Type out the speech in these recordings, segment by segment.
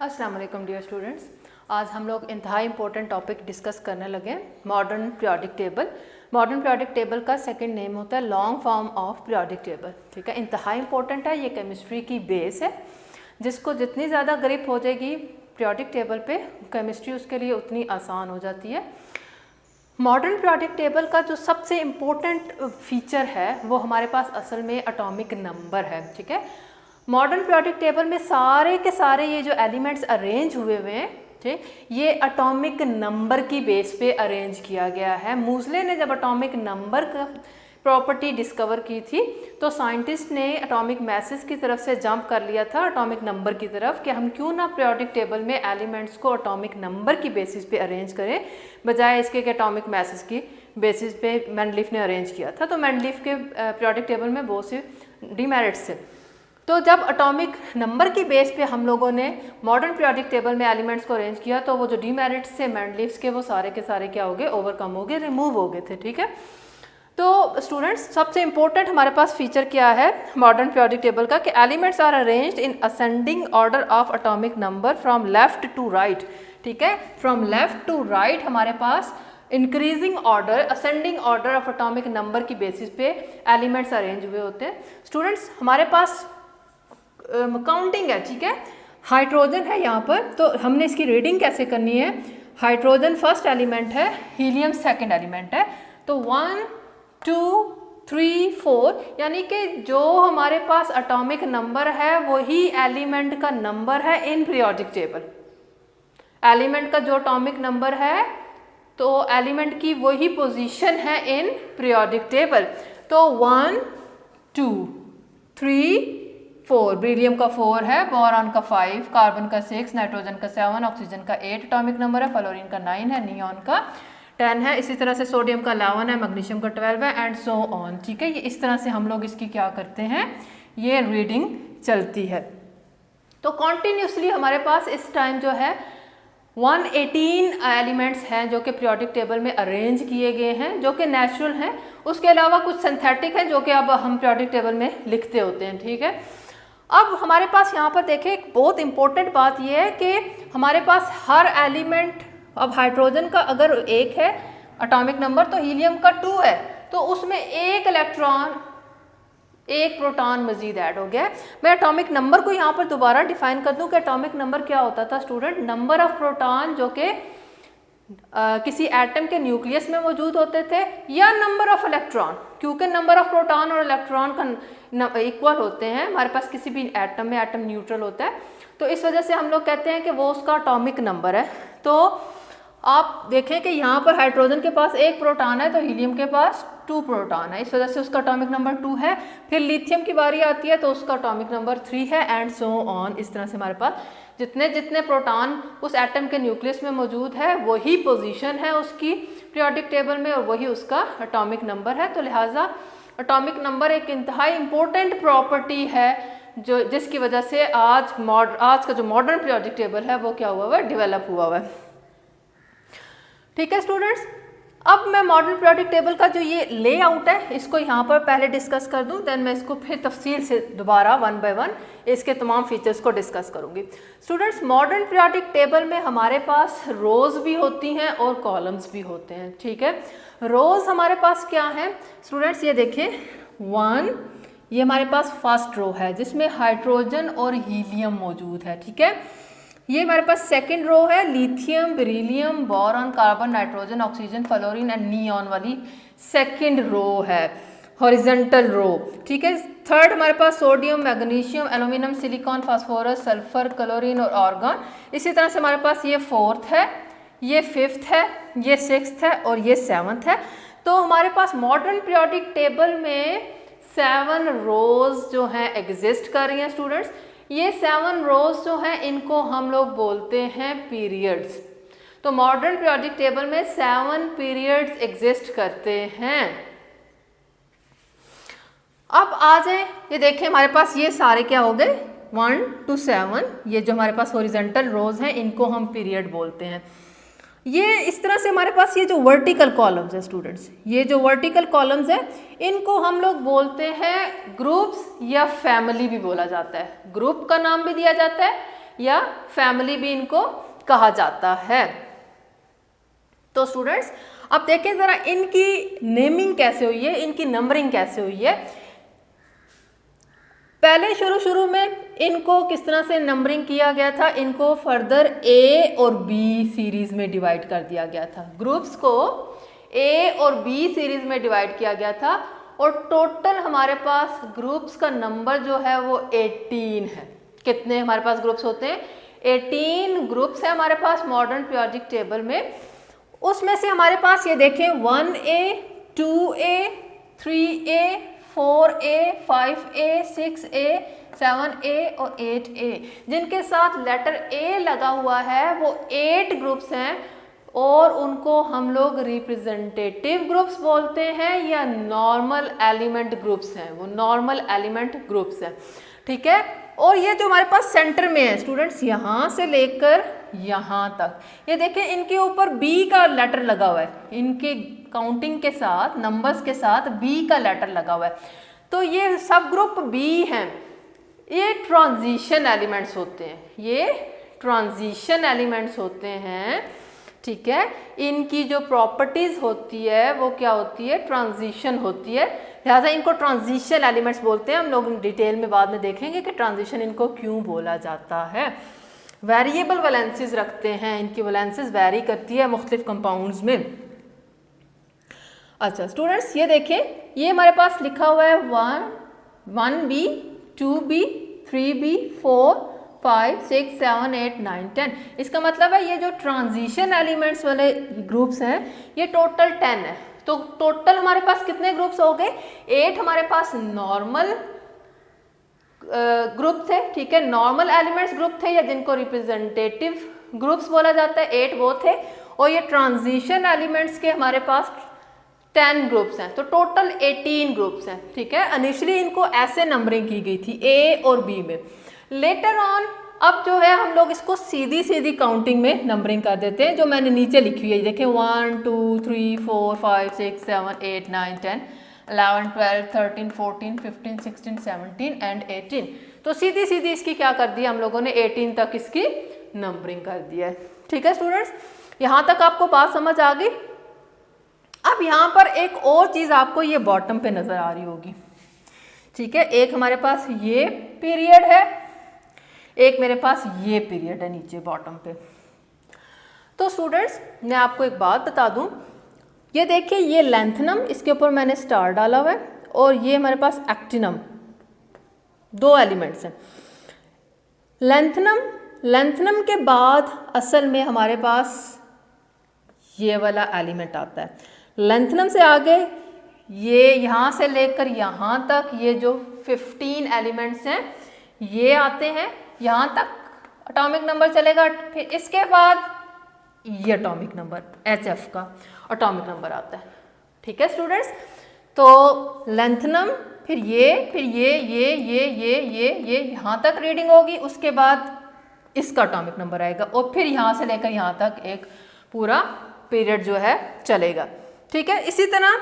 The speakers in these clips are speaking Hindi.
अस्सलाम वालेकुम डियर स्टूडेंट्स। आज हम लोग इंतहाई इंपॉर्टेंट टॉपिक डिस्कस करने लगे modern periodic table. Modern periodic table का सेकंड नेम होता है long form of periodic table. ठीक है, इंतहाई इंपॉर्टेंट है, ये केमिस्ट्री की बेस है जिसको जितनी ज़्यादा ग्रिप हो जाएगी पीरियोडिक टेबल पे, केमिस्ट्री उसके लिए उतनी आसान हो जाती है। मॉडर्न पीरियोडिक टेबल का जो सबसे इम्पोर्टेंट फीचर है वो हमारे पास असल में एटॉमिक नंबर है। ठीक है, मॉडर्न पीरियोडिक टेबल में सारे के सारे ये जो एलिमेंट्स अरेंज हुए हुए हैं, ठीक, ये एटॉमिक नंबर की बेस पे अरेंज किया गया है। मूसले ने जब एटॉमिक नंबर का प्रॉपर्टी डिस्कवर की थी तो साइंटिस्ट ने एटॉमिक मैसेज की तरफ से जंप कर लिया था एटॉमिक नंबर की तरफ कि हम क्यों ना पीरियोडिक टेबल में एलिमेंट्स को एटॉमिक नंबर की बेसिस पे अरेंज करें, बजाय इसके कि एटॉमिक मैसेज की बेसिस पे मेंडलीफ ने अरेंज किया था। तो मेंडलीफ के पीरियोडिक टेबल में बहुत से डीमेरिट्स थे। तो जब एटॉमिक नंबर की बेस पे हम लोगों ने मॉडर्न पीरियोडिक टेबल में एलिमेंट्स को अरेंज किया तो वो जो डीमेरिट्स थे मेंडलीव्स के, वो सारे के सारे क्या हो गए, ओवरकम हो गए, रिमूव हो गए थे। ठीक है, तो स्टूडेंट्स सबसे इंपॉर्टेंट हमारे पास फीचर क्या है मॉडर्न पीरियोडिक टेबल का कि elements are arranged in ascending order of atomic number from left to right. ठीक है, फ्रॉम लेफ्ट टू राइट हमारे पास increasing order, ascending order of atomic number की बेसिस पे एलिमेंट्स अरेंज हुए होते हैं। स्टूडेंट्स हमारे पास काउंटिंग है, ठीक है, हाइड्रोजन है यहाँ पर, तो हमने इसकी रीडिंग कैसे करनी है। हाइड्रोजन फर्स्ट एलिमेंट है, हीलियम सेकंड एलिमेंट है, तो 1 2 3 4 यानी कि जो हमारे पास एटॉमिक नंबर है वही एलिमेंट का नंबर है इन पीरियोडिक टेबल। एलिमेंट का जो एटॉमिक नंबर है तो एलिमेंट की वही पोजीशन है इन पीरियोडिक टेबल। तो 1 2 3 4, बेरिलियम का 4 है, बोरॉन का 5, कार्बन का 6, नाइट्रोजन का 7, ऑक्सीजन का 8 एटॉमिक नंबर है, फ्लोरीन का 9 है, नियॉन का 10 है, इसी तरह से सोडियम का 11 है, मैग्नीशियम का 12 है एंड सो ऑन। ठीक है, ये इस तरह से हम लोग इसकी क्या करते हैं, ये रीडिंग चलती है। तो कॉन्टीन्यूसली हमारे पास इस टाइम जो है 118 एलिमेंट्स हैं जो कि पीरियोडिक टेबल में अरेंज किए गए हैं, जो कि नेचुरल हैं। उसके अलावा कुछ सिंथेटिक हैं जो कि अब हम पीरियोडिक टेबल में लिखते होते हैं। ठीक है, अब हमारे पास यहाँ पर देखें एक बहुत इंपॉर्टेंट बात यह है कि हमारे पास हर एलिमेंट, अब हाइड्रोजन का अगर 1 है एटॉमिक नंबर तो हीलियम का 2 है, तो उसमें 1 इलेक्ट्रॉन 1 प्रोटॉन मजीद ऐड हो गया। मैं एटॉमिक नंबर को यहाँ पर दोबारा डिफाइन कर दूँ कि एटॉमिक नंबर क्या होता था स्टूडेंट, नंबर ऑफ प्रोटॉन जो कि किसी एटम के न्यूक्लियस में मौजूद होते थे, या नंबर ऑफ इलेक्ट्रॉन, क्योंकि नंबर ऑफ प्रोटॉन और इलेक्ट्रॉन का इक्वल होते हैं हमारे पास किसी भी एटम में, एटम न्यूट्रल होता है, तो इस वजह से हम लोग कहते हैं कि वो उसका एटॉमिक नंबर है। तो आप देखें कि यहाँ पर हाइड्रोजन के पास 1 प्रोटॉन है तो हीलियम के पास 2 प्रोटॉन है, इस वजह से उसका एटॉमिक नंबर 2 है। फिर लिथियम की बारी आती है तो उसका एटॉमिक नंबर 3 है एंड सो ऑन। इस तरह से हमारे पास जितने जितने प्रोटॉन उस एटम के न्यूक्लियस में मौजूद है वही पोजीशन है उसकी पीरियोडिक टेबल में और वही उसका एटॉमिक नंबर है। तो लिहाजा एटॉमिक नंबर एक इंतहाई इम्पोर्टेंट प्रॉपर्टी है जो जिसकी वजह से आज का जो मॉडर्न पीरियोडिक टेबल है वो क्या हुआ है, डेवलप हुआ हुआ है। ठीक है स्टूडेंट्स, अब मैं मॉडर्न पीरियोडिक टेबल का जो ये लेआउट है इसको यहाँ पर पहले डिस्कस कर दूँ, देन मैं इसको फिर तफसील से दोबारा 1 बाय 1 इसके तमाम फीचर्स को डिस्कस करूँगी। स्टूडेंट्स मोडर्न पीरियोडिक टेबल में हमारे पास रोज़ भी होती हैं और कॉलम्स भी होते हैं। ठीक है, रोज़ हमारे पास क्या है स्टूडेंट्स, ये देखें 1, ये हमारे पास फर्स्ट रो है जिसमें हाइड्रोजन और हीलियम मौजूद है। ठीक है, ये हमारे पास सेकंड रो है, lithium, beryllium, boron, carbon, nitrogen, oxygen, fluorine and neon वाली सेकंड रो है, हॉरिजॉन्टल रो। ठीक है, थर्ड हमारे पास sodium, magnesium, aluminium, silicon, phosphorus, sulphur, chlorine और आर्गन। इसी तरह से हमारे पास ये 4th है, ये 5th है, ये 6th है और ये 7th है। तो हमारे पास मॉडर्न पीरियोडिक टेबल में 7 रोज जो हैं एग्जिस्ट कर रही हैं स्टूडेंट्स। ये 7 रोज जो हैं इनको हम लोग बोलते हैं पीरियड्स। तो मॉडर्न पीरियोडिक टेबल में 7 पीरियड्स एग्जिस्ट करते हैं। अब आ जाए, ये देखें हमारे पास ये सारे क्या हो गए 1 to 7, ये जो हमारे पास हॉरिजॉन्टल रोज हैं इनको हम पीरियड बोलते हैं। ये इस तरह से हमारे पास ये जो वर्टिकल कॉलम्स है स्टूडेंट्स, ये जो वर्टिकल कॉलम्स है इनको हम लोग बोलते हैं ग्रुप्स या फैमिली भी बोला जाता है। ग्रुप का नाम भी दिया जाता है या फैमिली भी इनको कहा जाता है। तो स्टूडेंट्स अब देखें ज़रा इनकी नेमिंग कैसे हुई है, इनकी नंबरिंग कैसे हुई है। पहले शुरू में इनको किस तरह से नंबरिंग किया गया था, इनको फर्दर ए और बी सीरीज में डिवाइड कर दिया गया था। ग्रुप्स को ए और बी सीरीज में डिवाइड किया गया था और टोटल हमारे पास ग्रुप्स का नंबर जो है वो 18 है। कितने हमारे पास ग्रुप्स होते हैं? 18 ग्रुप्स है हमारे पास मॉडर्न पीरियोडिक टेबल में। उसमें से हमारे पास ये देखें 1A, 2A, 3A, 4A, 5A, 6A, 7A और 8A, जिनके साथ लेटर A लगा हुआ है वो 8 ग्रुप्स हैं और उनको हम लोग रिप्रेजेंटेटिव ग्रुप्स बोलते हैं या नॉर्मल एलिमेंट ग्रुप्स हैं, वो नॉर्मल एलिमेंट ग्रुप्स हैं। ठीक है, और ये जो हमारे पास सेंटर में है स्टूडेंट्स, यहाँ से लेकर यहाँ तक, ये देखें इनके ऊपर B का लेटर लगा हुआ है, इनके काउंटिंग के साथ नंबर्स के साथ B का लेटर लगा हुआ है। तो ये सब ग्रुप B हैं, ये ट्रांजिशन एलिमेंट्स होते हैं, ये ट्रांजिशन एलिमेंट्स होते हैं। ठीक है, इनकी जो प्रॉपर्टीज होती है वो क्या होती है? ट्रांजिशन होती है, लिहाजा इनको ट्रांजिशन एलिमेंट्स बोलते हैं। हम लोग डिटेल में बाद में देखेंगे कि ट्रांजिशन इनको क्यों बोला जाता है। वेरिएबल वैलेंसीज रखते हैं, इनकी वैलेंसीज वेरी करती है मुख्तलिफ कंपाउंड्स में। अच्छा स्टूडेंट्स ये देखें, ये हमारे पास लिखा हुआ है 1B, 2B, 3B, 4, 5, 6, 7, 8, 9, 10। इसका मतलब है ये जो ट्रांजिशन एलिमेंट्स वाले ग्रुप्स हैं ये टोटल 10 है। तो टोटल हमारे पास कितने ग्रुप्स हो गए? 8 हमारे पास नॉर्मल ग्रुप थे। ठीक है, नॉर्मल एलिमेंट्स ग्रुप थे या जिनको रिप्रेजेंटेटिव ग्रुप्स बोला जाता है, 8 वो थे। और ये ट्रांजिशन एलिमेंट्स के हमारे पास 10 ग्रुप्स हैं, तो टोटल 18 ग्रुप्स हैं। ठीक है, इनिशियली इनको ऐसे नंबरिंग की गई थी A और B में। लेटर ऑन अब जो है हम लोग इसको सीधी काउंटिंग में नंबरिंग कर देते हैं, जो मैंने नीचे लिखी हुई है। देखें 1, 2, 3, 4, 5, 6, 7, 8, 9, 10, 11, 12, 13, 14, 15, 16, 17 एंड 18। तो सीधी इसकी क्या कर दी हम लोगों ने? 18 तक इसकी नंबरिंग कर दिया है। ठीक है स्टूडेंट्स, यहाँ तक आपको बात समझ आ गई। अब यहाँ पर एक और चीज़ आपको ये बॉटम पे नज़र आ रही होगी। ठीक है, एक हमारे पास ये पीरियड है, एक मेरे पास ये पीरियड है नीचे बॉटम पे। तो स्टूडेंट्स मैं आपको एक बात बता दूं, ये देखिए ये लेंथनम, इसके ऊपर मैंने स्टार डाला हुआ है, और ये हमारे पास एक्टिनम, 2 एलिमेंट्स हैं। लेंथनम के बाद असल में हमारे पास ये वाला एलिमेंट आता है। लेंथनम से आगे ये यहाँ से लेकर यहाँ तक ये जो 15 एलिमेंट्स हैं ये आते हैं, यहाँ तक एटॉमिक नंबर चलेगा। फिर इसके बाद ये एटॉमिक नंबर HF का एटॉमिक नंबर आता है। ठीक है स्टूडेंट्स, तो लेंथनम, फिर ये यहाँ तक रीडिंग होगी, उसके बाद इसका एटॉमिक नंबर आएगा और फिर यहाँ से लेकर यहाँ तक एक पूरा पीरियड जो है चलेगा। ठीक है, इसी तरह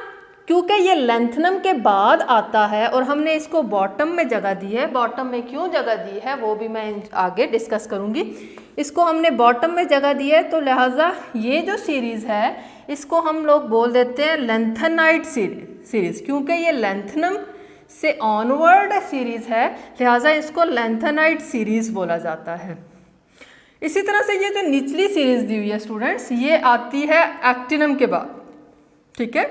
क्योंकि ये लेंथनम के बाद आता है और हमने इसको बॉटम में जगह दी है, बॉटम में क्यों जगह दी है वो भी मैं आगे डिस्कस करूँगी। इसको हमने बॉटम में जगह दी है, तो लिहाजा ये जो सीरीज़ है इसको हम लोग बोल देते हैं लेंथेनाइड सीरीज़, क्योंकि ये लेंथनम से ऑनवर्ड सीरीज़ है, लिहाजा इसको लेंथेनाइड सीरीज़ बोला जाता है। इसी तरह से ये जो निचली सीरीज़ दी हुई है स्टूडेंट्स, ये आती है एक्टिनम के बाद। ठीक है,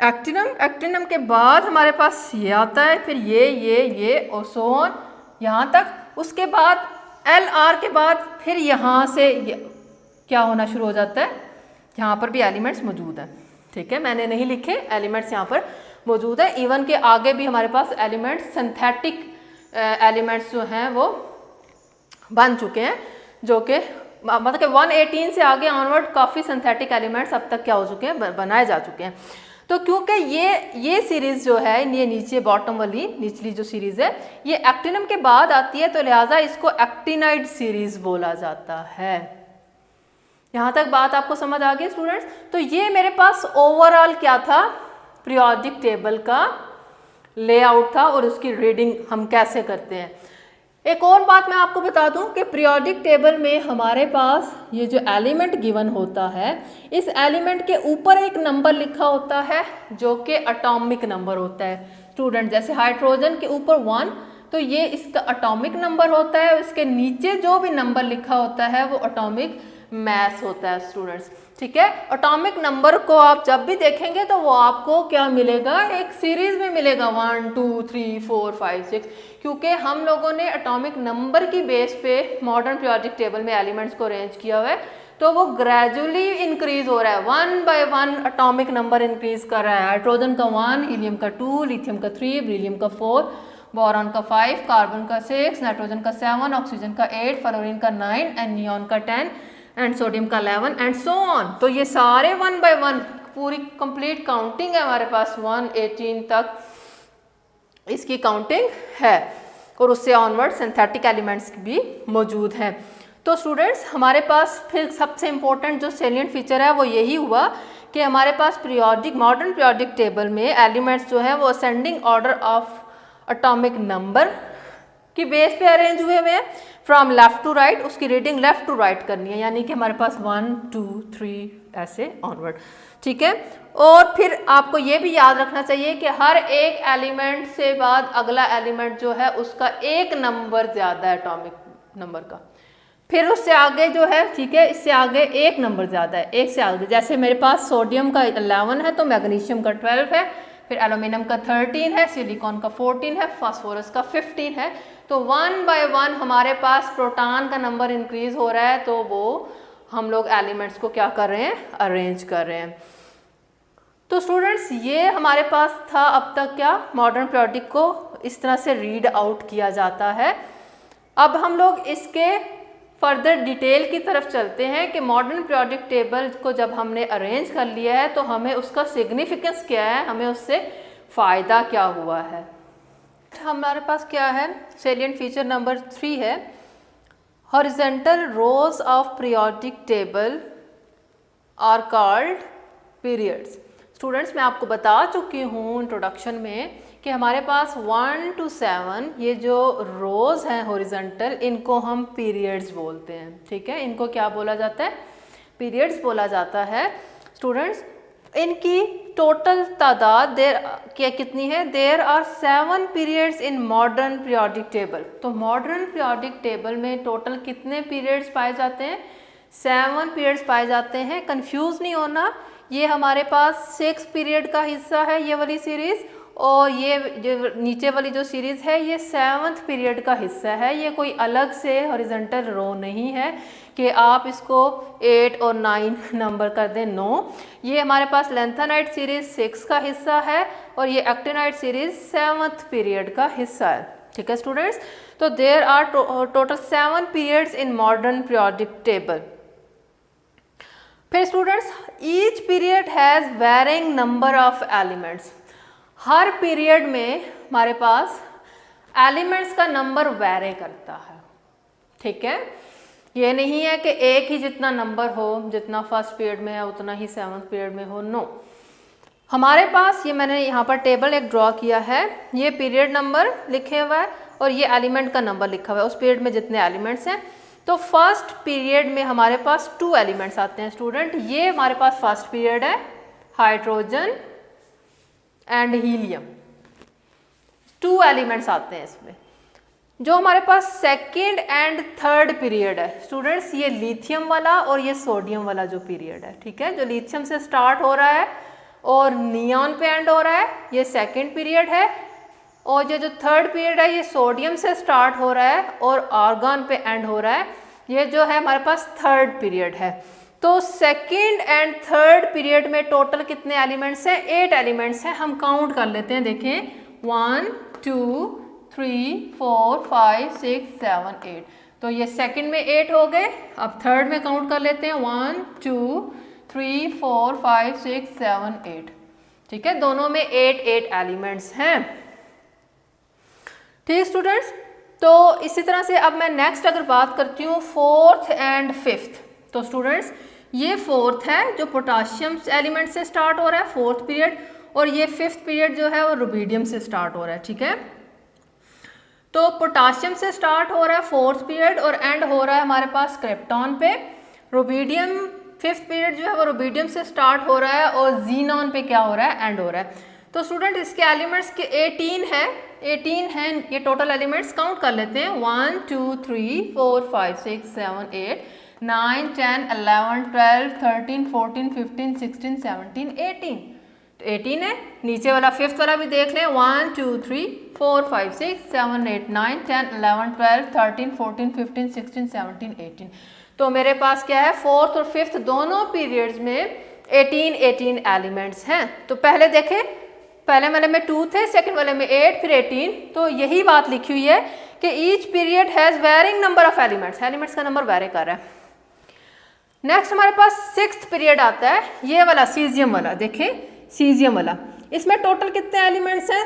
एक्टिनम के बाद हमारे पास ये आता है, फिर ये और सो ऑन यहाँ तक। उसके बाद LR के बाद फिर यहाँ से क्या होना शुरू हो जाता है, यहाँ पर भी एलिमेंट्स मौजूद हैं। ठीक है, मैंने नहीं लिखे, एलिमेंट्स यहाँ पर मौजूद है। इवन के आगे भी हमारे पास एलिमेंट्स, सिंथेटिक एलिमेंट्स जो हैं वो बन चुके हैं, जो कि मतलब कि 118 से आगे ऑनवर्ड काफ़ी सिंथेटिक एलिमेंट्स अब तक क्या हो चुके हैं, बनाए जा चुके हैं। तो क्योंकि ये सीरीज़ जो है, ये नीचे बॉटम वाली निचली जो सीरीज़ है ये एक्टिनम के बाद आती है, तो लिहाजा इसको एक्टिनाइड सीरीज़ बोला जाता है। यहाँ तक बात आपको समझ आ गई स्टूडेंट्स? तो ये मेरे पास ओवरऑल क्या था, पीरियोडिक टेबल का लेआउट था और उसकी रीडिंग हम कैसे करते हैं। एक और बात मैं आपको बता दूं कि पीरियोडिक टेबल में हमारे पास ये जो एलिमेंट गिवन होता है, इस एलिमेंट के ऊपर एक नंबर लिखा होता है जो कि एटॉमिक नंबर होता है स्टूडेंट। जैसे हाइड्रोजन के ऊपर 1, तो ये इसका एटॉमिक नंबर होता है, इसके नीचे जो भी नंबर लिखा होता है वो एटॉमिक मास होता है स्टूडेंट्स, ठीक है। एटॉमिक नंबर को आप जब भी देखेंगे तो वो आपको क्या मिलेगा, एक सीरीज में मिलेगा 1 2 3 4 5 6, क्योंकि हम लोगों ने एटॉमिक नंबर की बेस पे मॉडर्न पीरियोडिक टेबल में एलिमेंट्स को अरेंज किया हुआ है, तो वो ग्रेजुअली इंक्रीज हो रहा है, 1 बाय 1 एटॉमिक नंबर इंक्रीज कर रहा है। हाइड्रोजन का 1, हीलियम का 2, लिथियम का 3, बेरिलियम का 4, बोरॉन का 5, कार्बन का 6, नाइट्रोजन का 7, ऑक्सीजन का 8, फ्लोरीन का 9 एंड नियॉन का 10 एंड सोडियम का 11 एंड सो ऑन। तो ये सारे 1 बाय 1 पूरी कंप्लीट काउंटिंग है हमारे पास, 118 तक इसकी काउंटिंग है, और उससे ऑनवर्ड सिंथेटिक एलिमेंट्स भी मौजूद हैं। तो स्टूडेंट्स हमारे पास फिर सबसे इम्पोर्टेंट जो सेलिएंट फीचर है वो यही हुआ कि हमारे पास पीरियोडिक मॉडर्न पीरियोडिक टेबल में एलिमेंट्स जो है वो ascending order of atomic number की बेस पे अरेंज हुए हुए हैं, फ्रॉम लेफ्ट टू राइट, उसकी रीडिंग लेफ्ट टू राइट करनी है, यानी कि हमारे पास 1 2 3 ऐसे ऑनवर्ड, ठीक है। और फिर आपको ये भी याद रखना चाहिए कि हर एक एलिमेंट से बाद अगला एलिमेंट जो है उसका एक नंबर ज़्यादा है एटॉमिक नंबर का, फिर उससे आगे जो है, ठीक है, इससे आगे एक नंबर ज़्यादा है, एक से आगे। जैसे मेरे पास सोडियम का 11 है तो मैग्नीशियम का 12 है, फिर एल्यूमिनियम का 13 है, सिलिकॉन का 14 है, फास्फोरस का 15 है। तो 1 बाय 1 हमारे पास प्रोटॉन का नंबर इंक्रीज हो रहा है, तो वो हम लोग एलिमेंट्स को क्या कर रहे हैं, अरेंज कर रहे हैं। तो स्टूडेंट्स ये हमारे पास था अब तक क्या, मॉडर्न पीरियोडिक को इस तरह से रीड आउट किया जाता है। अब हम लोग इसके फर्दर डिटेल की तरफ चलते हैं कि मॉडर्न पीरियोडिक टेबल को जब हमने अरेंज कर लिया है तो हमें उसका सिग्निफिकेंस क्या है, हमें उससे फ़ायदा क्या हुआ है। हमारे पास क्या है, सेलिएंट फीचर नंबर 3 है, horizontal rows of periodic table are called periods. Students मैं आपको बता चुकी हूँ इंट्रोडक्शन में कि हमारे पास 1 to 7 ये जो रोज़ हैं हॉरिजॉन्टल, इनको हम पीरियड्स बोलते हैं, ठीक है। इनको क्या बोला जाता है, पीरियड्स बोला जाता है। स्टूडेंट्स इनकी टोटल तादाद देर क्या कितनी है, there are 7 periods in modern periodic table. तो मॉडर्न पीरियोडिक टेबल में टोटल कितने पीरियड्स पाए जाते हैं, 7 पीरियड्स पाए जाते हैं। कंफ्यूज नहीं होना, ये हमारे पास 6 पीरियड का हिस्सा है ये वाली सीरीज़, और ये जो नीचे वाली जो सीरीज़ है ये 7th पीरियड का हिस्सा है। ये कोई अलग से हॉरिजॉन्टल रो नहीं है कि आप इसको 8 और 9 नंबर कर दें, नो। ये हमारे पास लैंथेनाइट सीरीज़ 6 का हिस्सा है और ये एक्टिनाइट सीरीज़ 7th पीरियड का हिस्सा है, ठीक है स्टूडेंट्स। तो there are total 7 periods in modern periodic table. फिर students each period has varying number of elements. हर पीरियड में हमारे पास एलिमेंट्स का नंबर वेरी करता है, ठीक है। ये नहीं है कि एक ही जितना नंबर हो, जितना फर्स्ट पीरियड में है उतना ही 7th पीरियड में हो, नो। हमारे पास ये मैंने यहाँ पर टेबल एक ड्रॉ किया है, ये पीरियड नंबर लिखे हुआ है और ये एलिमेंट का नंबर लिखा हुआ है, उस पीरियड में जितने एलिमेंट्स हैं। तो फर्स्ट पीरियड में हमारे पास 2 एलिमेंट्स आते हैं स्टूडेंट। ये हमारे पास फर्स्ट पीरियड है, हाइड्रोजन एंड हीलियम, 2 एलिमेंट्स आते हैं इसमें। जो हमारे पास सेकेंड एंड थर्ड पीरियड है स्टूडेंट्स, ये लिथियम वाला और ये सोडियम वाला जो पीरियड है, ठीक है, जो लिथियम से स्टार्ट हो रहा है और नियॉन पे एंड हो रहा है, ये सेकेंड पीरियड है। और ये जो थर्ड पीरियड है ये सोडियम से स्टार्ट हो रहा है और आर्गन पे एंड हो रहा है, ये जो है हमारे पास थर्ड पीरियड है। तो सेकेंड एंड थर्ड पीरियड में टोटल कितने एलिमेंट्स हैं, 8 एलिमेंट्स हैं। हम काउंट कर लेते हैं, देखें 1 2 3 4 5 6 7 8। तो ये सेकेंड में 8 हो गए। अब थर्ड में काउंट कर लेते हैं 1 2 3 4 5 6 7 8, ठीक है। दोनों में 8 एलिमेंट्स हैं, ठीक स्टूडेंट्स। तो इसी तरह से अब मैं नेक्स्ट अगर बात करती हूँ 4th एंड 5th, तो स्टूडेंट्स ये 4th है जो पोटाशियम एलिमेंट से स्टार्ट हो रहा है 4th पीरियड, और ये 5th पीरियड जो है वो रुबीडियम से स्टार्ट हो रहा है, ठीक है। तो पोटाशियम से स्टार्ट हो रहा है 4th पीरियड और एंड हो रहा है हमारे पास क्रिप्टॉन पे। रुबिडियम 5th पीरियड जो है वो रुबिडियम से स्टार्ट हो रहा है और जीनॉन पे क्या हो रहा है, एंड हो रहा है। तो स्टूडेंट इसके एलिमेंट्स के 18 हैं ये टोटल एलिमेंट्स। काउंट कर लेते हैं 1 2 3 4 5 6 7 8 9 10 11 12 13 14 15 16 17 18। तो 18 है। नीचे वाला 5th वाला भी देख लें 1 2 3 4 5 6 7 8 9 10 11 12 13 14 15 16 17 18। तो मेरे पास क्या है 4th और 5th दोनों पीरियड्स में 18 एलिमेंट्स हैं। तो पहले देखें, पहले वाले में 2 थे, सेकंड वाले में 8, फिर 18। तो यही बात लिखी हुई है कि each period has varying number of elements का नंबर वेरी कर रहा है। नेक्स्ट हमारे पास 6th पीरियड आता है, ये वाला सीजियम वाला। देखें सीजियम वाला, इसमें टोटल कितने एलिमेंट्स हैं,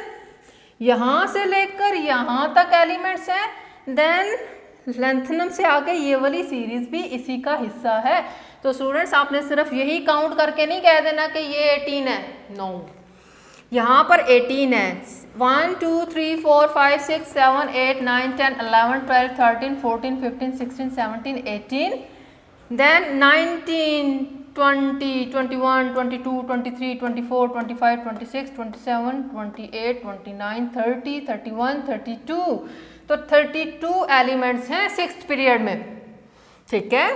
यहाँ से लेकर यहाँ तक एलिमेंट्स हैं। देन लेंथनम से आगे ये वाली सीरीज भी इसी का हिस्सा है। तो स्टूडेंट्स आपने सिर्फ यही काउंट करके नहीं कह देना कि ये 18 है, नो, यहाँ पर 18 है। 1 2 3 4 5 6 7 8 9 10 11 12 13 14 15 16 17 18, then 19 20 21 22 23 24 25 26 27 28 29 30 31 32। तो 32 एलिमेंट्स हैं 6th पीरियड में। ठीक है,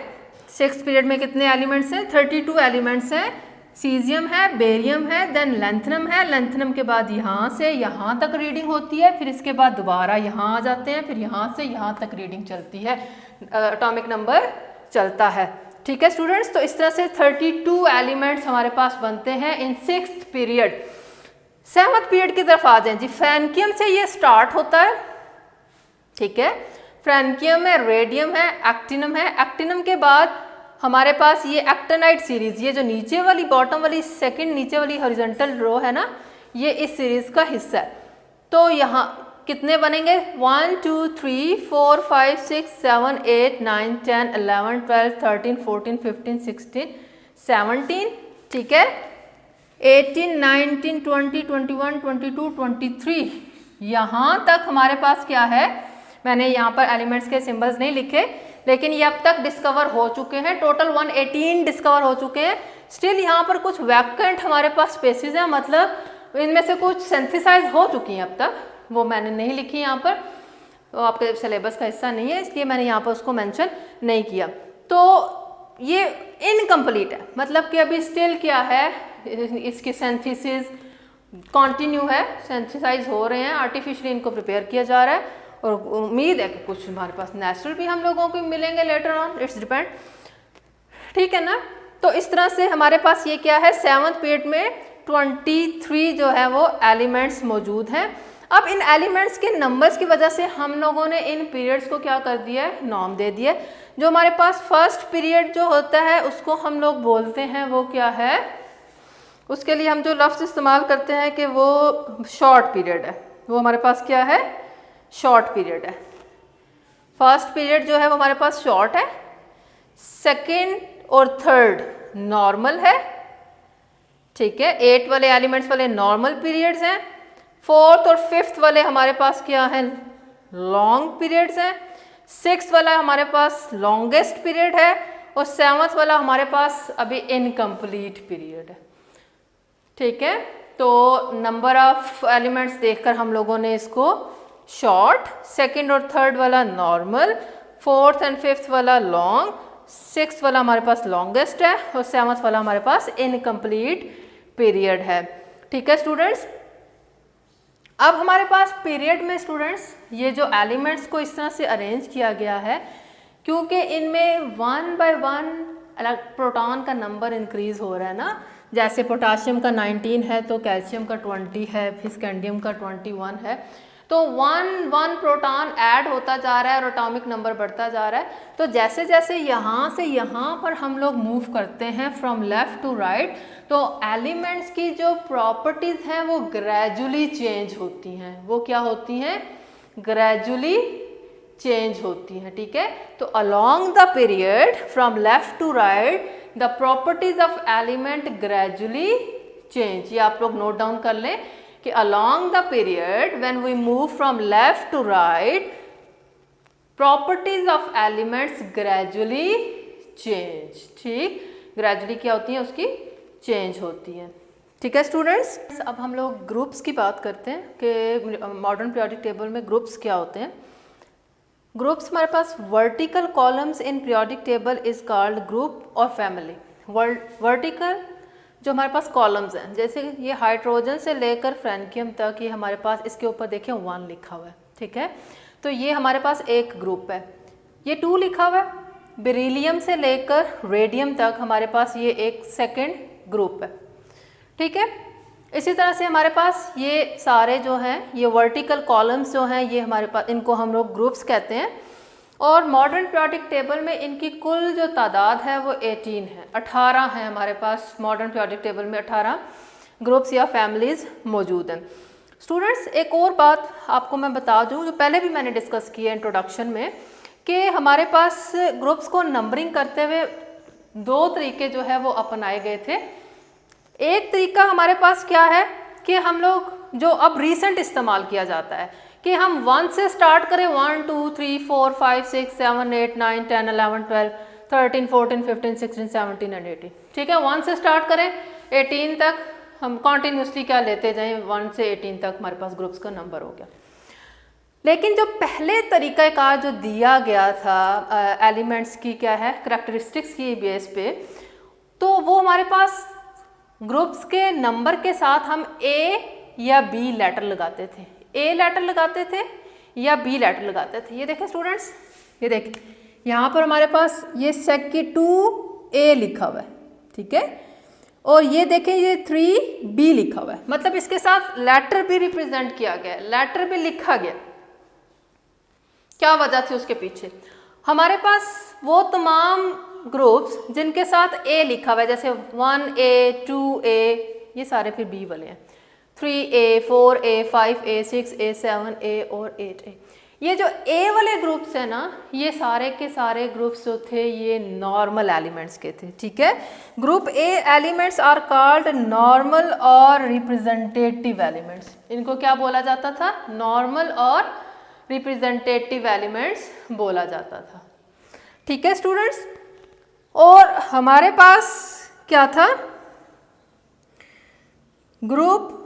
6th पीरियड में कितने एलिमेंट्स हैं, 32 एलिमेंट्स हैं। सीजियम है, बेरियम है, देन लेंथनम है। लेंथनम के बाद यहाँ से यहाँ तक रीडिंग होती है, फिर इसके बाद दोबारा यहाँ आ जाते हैं, फिर यहाँ से यहाँ तक रीडिंग चलती है, एटॉमिक नंबर चलता है। ठीक है स्टूडेंट्स, तो इस तरह से 32 एलिमेंट्स हमारे पास बनते हैं इन 6th पीरियड। 7th पीरियड की तरफ आ जाएं जी। फ्रैंकियम से ये स्टार्ट होता है। ठीक है, फ्रैंकियम है, रेडियम है, एक्टिनम है। एक्टिनम के बाद हमारे पास ये एक्टिनाइट सीरीज, ये जो नीचे वाली बॉटम वाली सेकंड नीचे वाली हॉरिजॉन्टल रो है ना, ये इस सीरीज का हिस्सा है। तो यहाँ कितने बनेंगे 1 2 3 4 5 6 7 8 9 10 11 12 13 14 15 16 17। ठीक है, 18 19 20 21 22 23 यहाँ तक हमारे पास क्या है। मैंने यहाँ पर एलिमेंट्स के सिंबल्स नहीं लिखे, लेकिन ये अब तक डिस्कवर हो चुके हैं। टोटल 118 डिस्कवर हो चुके हैं। स्टिल यहाँ पर कुछ वैकेंट हमारे पास स्पेसिस हैं, मतलब इनमें से कुछ सिंथेसाइज हो चुकी हैं अब तक, वो मैंने नहीं लिखी यहाँ पर, वो आपके सिलेबस का हिस्सा नहीं है, इसलिए मैंने यहाँ पर उसको मेंशन नहीं किया। तो ये इनकम्प्लीट है, मतलब कि अभी स्टिल क्या है, इसकी सिंथेसिस कंटिन्यू है, सिंथेसाइज हो रहे हैं, आर्टिफिशियली इनको प्रिपेयर किया जा रहा है और उम्मीद है कि कुछ हमारे पास नेचुरल भी हम लोगों को मिलेंगे लेटर ऑन, इट्स डिपेंड। ठीक है ना। तो इस तरह से हमारे पास ये क्या है, 7th पीरियड में 23 जो है वो एलिमेंट्स मौजूद हैं। अब इन एलिमेंट्स के नंबर्स की वजह से हम लोगों ने इन पीरियड्स को क्या कर दिया है, नॉर्म दे दिया। जो हमारे पास 1st पीरियड जो होता है उसको हम लोग बोलते हैं वो क्या है, उसके लिए हम जो लफ्ज़ इस्तेमाल करते हैं कि वो शॉर्ट पीरियड है, वो हमारे पास क्या है, शॉर्ट पीरियड है। 1st पीरियड जो है वो हमारे पास शॉर्ट है, 2nd और 3rd नॉर्मल है। ठीक है, 8 वाले एलिमेंट्स वाले नॉर्मल पीरियड्स हैं। 4th और 5th वाले हमारे पास क्या है, लॉन्ग पीरियड्स हैं। 6th वाला हमारे पास लॉन्गेस्ट पीरियड है और 7th वाला हमारे पास अभी इनकम्प्लीट पीरियड है। ठीक है, तो नंबर ऑफ एलिमेंट्स देखकर हम लोगों ने इसको शॉर्ट, 2nd और 3rd वाला नॉर्मल, 4th एंड 5th वाला लॉन्ग, 6th वाला हमारे पास लॉन्गेस्ट है और 7th वाला हमारे पास इनकम्प्लीट पीरियड है। ठीक है स्टूडेंट्स, अब हमारे पास पीरियड में स्टूडेंट्स ये जो एलिमेंट्स को इस तरह से अरेंज किया गया है क्योंकि इनमें 1 बाय 1 प्रोटॉन का नंबर इंक्रीज हो रहा है ना। जैसे पोटाशियम का 19 है तो कैल्शियम का 20 है, फिर स्कैंडियम का 21 है। तो 1 प्रोटॉन ऐड होता जा रहा है और एटॉमिक नंबर बढ़ता जा रहा है। तो जैसे जैसे यहाँ से यहाँ पर हम लोग मूव करते हैं फ्रॉम लेफ़्ट टू राइट, तो एलिमेंट्स की जो प्रॉपर्टीज़ हैं वो ग्रेजुअली चेंज होती हैं। वो क्या होती हैं, ग्रेजुअली चेंज होती हैं। ठीक है, तो along the period from left to right the properties of element gradually change. ये आप लोग नोट डाउन कर लें कि along the period when we move from left to right, properties of elements gradually change. ठीक, ग्रेजुअली क्या होती है, उसकी चेंज होती है। ठीक है स्टूडेंट्स, अब हम लोग ग्रुप्स की बात करते हैं कि मॉडर्न पीरियोडिक टेबल में ग्रुप्स क्या होते हैं। ग्रुप्स हमारे पास vertical columns in periodic table is called group और फैमिली। वर्टिकल जो हमारे पास कॉलम्स हैं, जैसे ये हाइड्रोजन से लेकर फ्रेंकियम तक, ये हमारे पास इसके ऊपर देखिए 1 लिखा हुआ है। ठीक है, तो ये हमारे पास एक ग्रुप है। ये 2 लिखा हुआ है। बेरिलियम से लेकर रेडियम तक हमारे पास ये एक सेकंड ग्रुप है। ठीक है, इसी तरह से हमारे पास ये सारे जो हैं, ये वर्टिकल कॉलम्स जो हैं, ये हमारे पास, इनको हम लोग ग्रुप्स कहते हैं। और मॉडर्न पीरियोडिक टेबल में इनकी कुल जो तादाद है वो 18 है, 18 है हमारे पास। मॉडर्न पीरियोडिक टेबल में 18 ग्रुप्स या फैमिलीज़ मौजूद हैं। स्टूडेंट्स, एक और बात आपको मैं बता दूं जो पहले भी मैंने डिस्कस की है इंट्रोडक्शन में, कि हमारे पास ग्रुप्स को नंबरिंग करते हुए 2 तरीके जो है वो अपनाए गए थे। एक तरीका हमारे पास क्या है कि हम लोग जो अब रिसेंट इस्तेमाल किया जाता है कि हम 1 से स्टार्ट करें, 1 2 3 4 5 6 7 8 9 10 11 12 13 14 15 16 17 एंड 18। ठीक है, 1 से स्टार्ट करें 18 तक हम कॉन्टीन्यूसली क्या लेते जाएं, 1 से 18 तक हमारे पास ग्रुप्स का नंबर हो गया। लेकिन जो पहले तरीक़ाकार जो दिया गया था एलिमेंट्स की क्या है, करैक्टरिस्टिक्स की बेस पे, तो वो हमारे पास ग्रुप्स के नंबर के साथ हम ए या बी लेटर लगाते थे। ए लेटर लगाते थे या बी लेटर लगाते थे। ये देखें स्टूडेंट्स, ये देखें यहाँ पर हमारे पास ये सेक की 2A लिखा हुआ है। ठीक है, और ये देखें ये 3B लिखा हुआ है, मतलब इसके साथ लेटर भी रिप्रेजेंट किया गया, लेटर भी लिखा गया। क्या वजह थी उसके पीछे? हमारे पास वो तमाम ग्रुप्स जिनके साथ ए लिखा हुआ है, जैसे 1A 2A, ये सारे फिर बी वाले हैं, 3A 4A 5A 6A 7A और 8A। ये जो ए वाले ग्रुप्स हैं ना, ये सारे के सारे ग्रुप्स जो थे ये नॉर्मल एलिमेंट्स के थे। ठीक है, group A elements are called normal और रिप्रेजेंटेटिव एलिमेंट्स। इनको क्या बोला जाता था? नॉर्मल और रिप्रेजेंटेटिव एलिमेंट्स बोला जाता था। ठीक है स्टूडेंट्स, और हमारे पास क्या था? ग्रुप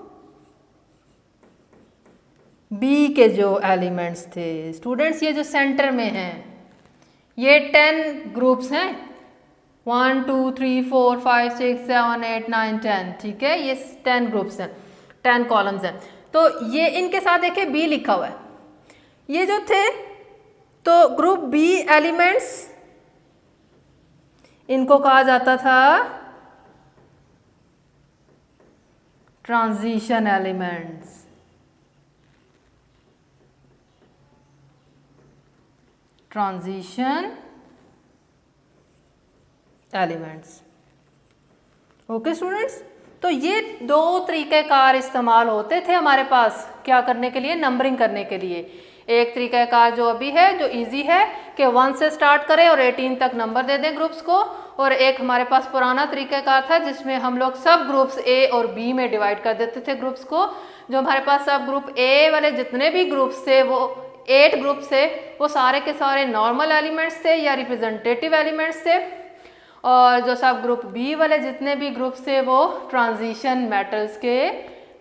बी के जो एलिमेंट्स थे स्टूडेंट्स, ये जो सेंटर में हैं, ये 10 ग्रुप्स हैं, 1 2 3 4 5 6 7 8 9 10। ठीक है, ये 10 ग्रुप्स हैं, 10 कॉलम्स हैं। तो ये इनके साथ देखिए बी लिखा हुआ है। ये जो थे तो ग्रुप बी एलिमेंट्स, इनको कहा जाता था transition elements. Transition elements. Okay students, तो ये 2 तरीक़ेकार इस्तेमाल होते थे हमारे पास क्या करने के लिए? नंबरिंग करने के लिए। एक तरीक़ाकार जो अभी है, जो इजी है कि 1 से स्टार्ट करें और 18 तक नंबर दे दें ग्रुप्स को, और एक हमारे पास पुराना तरीक़ाकार था जिसमें हम लोग सब ग्रुप्स ए और बी में डिवाइड कर देते थे ग्रुप्स को। जो हमारे पास सब ग्रुप ए वाले जितने भी ग्रुप्स थे, वो 8 ग्रुप्स थे, वो सारे के सारे नॉर्मल एलिमेंट्स थे या रिप्रेजेंटेटिव एलिमेंट्स थे, और जो सब ग्रुप बी वाले जितने भी ग्रुप्स थे वो ट्रांजिशन मेटल्स के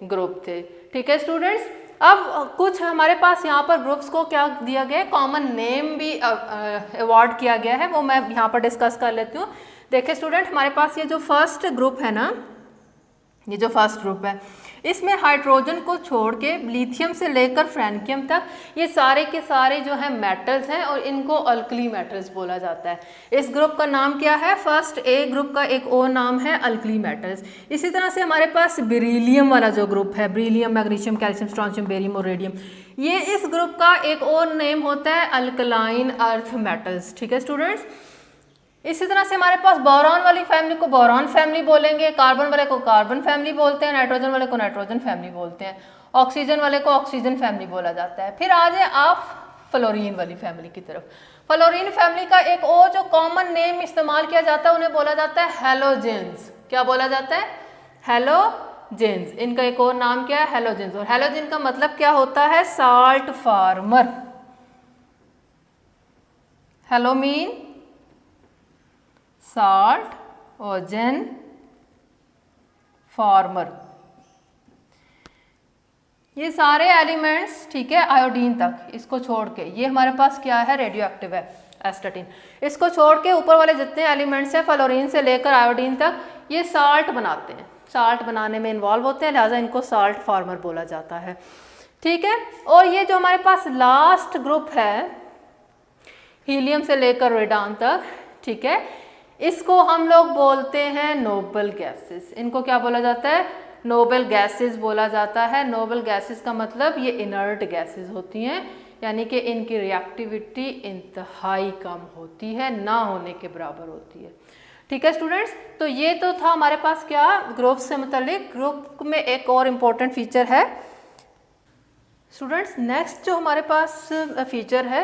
ग्रुप थे। ठीक है स्टूडेंट्स, अब कुछ हमारे पास यहाँ पर ग्रुप्स को क्या दिया गया है, कॉमन नेम भी अवार्ड किया गया है, वो मैं यहाँ पर डिस्कस कर लेती हूँ। देखिए स्टूडेंट, हमारे पास ये जो फर्स्ट ग्रुप है ना, ये जो फर्स्ट ग्रुप है, इसमें हाइड्रोजन को छोड़ के लिथियम से लेकर फ्रेंकियम तक ये सारे के सारे जो है मेटल्स हैं, और इनको अल्कली मेटल्स बोला जाता है। इस ग्रुप का नाम क्या है? फर्स्ट ए ग्रुप का एक और नाम है अल्कली मेटल्स। इसी तरह से हमारे पास बेरिलियम वाला जो ग्रुप है, beryllium, magnesium, calcium, strontium, barium और रेडियम, ये इस ग्रुप का एक और नेम होता है अल्कलाइन अर्थ मेटल्स। ठीक है स्टूडेंट्स, इसी तरह से हमारे पास बोरॉन वाली फैमिली को बोरॉन फैमिली बोलेंगे, कार्बन वाले को कार्बन फैमिली बोलते हैं, नाइट्रोजन वाले को नाइट्रोजन फैमिली बोलते हैं, ऑक्सीजन वाले को ऑक्सीजन फैमिली बोला जाता है। फिर आ जाए आप फ्लोरीन वाली फैमिली की तरफ। फ्लोरीन फैमिली का एक और जो कॉमन नेम इस्तेमाल किया जाता है, उन्हें बोला जाता है हैलोजेंस। क्या बोला जाता है? हैलोजेंस। हेलोजेंस। इनका एक और नाम क्या है? हेलोजेंस। और हेलोजेन का मतलब क्या होता है? Salt farmer. Hello mean salt और जेन फार्मर। ये सारे एलिमेंट्स, ठीक है, आयोडीन तक, इसको छोड़ के, ये हमारे पास क्या है? रेडियो एक्टिव है, एस्टाटीन। इसको छोड़ के ऊपर वाले जितने एलिमेंट्स हैं, फ्लोरीन से लेकर आयोडीन तक, ये साल्ट बनाते हैं, साल्ट बनाने में इन्वॉल्व होते हैं, लिहाजा इनको साल्ट फार्मर बोला जाता है, ठीक है। और ये जो हमारे पास लास्ट ग्रुप है, हीलियम से लेकर रेडान तक, ठीक है, इसको हम लोग बोलते हैं नोबल गैसेस। इनको क्या बोला जाता है? नोबल गैसेस बोला जाता है। नोबल गैसेस का मतलब ये इनर्ट गैसेस होती हैं, यानी कि इनकी रिएक्टिविटी इंतहाई कम होती है, ना होने के बराबर होती है, ठीक है स्टूडेंट्स। तो ये तो था हमारे पास क्या, ग्रुप से मुतालिक। ग्रुप में एक और इम्पोर्टेंट फीचर है स्टूडेंट्स। नेक्स्ट जो हमारे पास फीचर है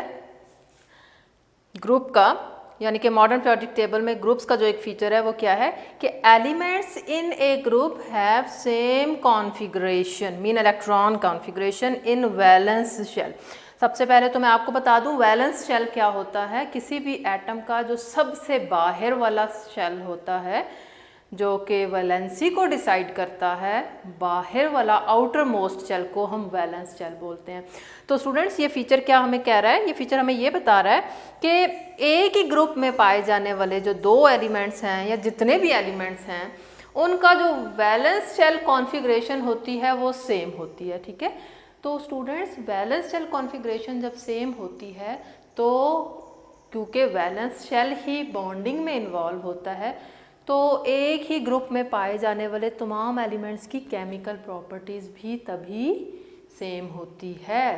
ग्रुप का, यानी कि मॉडर्न पीरियोडिक टेबल में ग्रुप्स का जो एक फीचर है वो क्या है कि elements in a group have same configuration, mean electron configuration in valence shell. सबसे पहले तो मैं आपको बता दूं वैलेंस शेल क्या होता है। किसी भी एटम का जो सबसे बाहर वाला शेल होता है, जो कि वैलेंसी को डिसाइड करता है, बाहर वाला आउटर मोस्ट शेल को हम वैलेंस शेल बोलते हैं। तो स्टूडेंट्स ये फीचर क्या हमें कह रहा है? ये फीचर हमें ये बता रहा है कि एक ही ग्रुप में पाए जाने वाले जो दो एलिमेंट्स हैं या जितने भी एलिमेंट्स हैं, उनका जो वैलेंस शेल कॉन्फ़िगरेशन होती है वो सेम होती है, ठीक है। तो स्टूडेंट्स वैलेंस शेल कॉन्फ़िगरेशन जब सेम होती है तो क्योंकि वैलेंस शेल ही बॉन्डिंग में इन्वॉल्व होता है, तो एक ही ग्रुप में पाए जाने वाले तमाम एलिमेंट्स की केमिकल प्रॉपर्टीज़ भी तभी सेम होती है,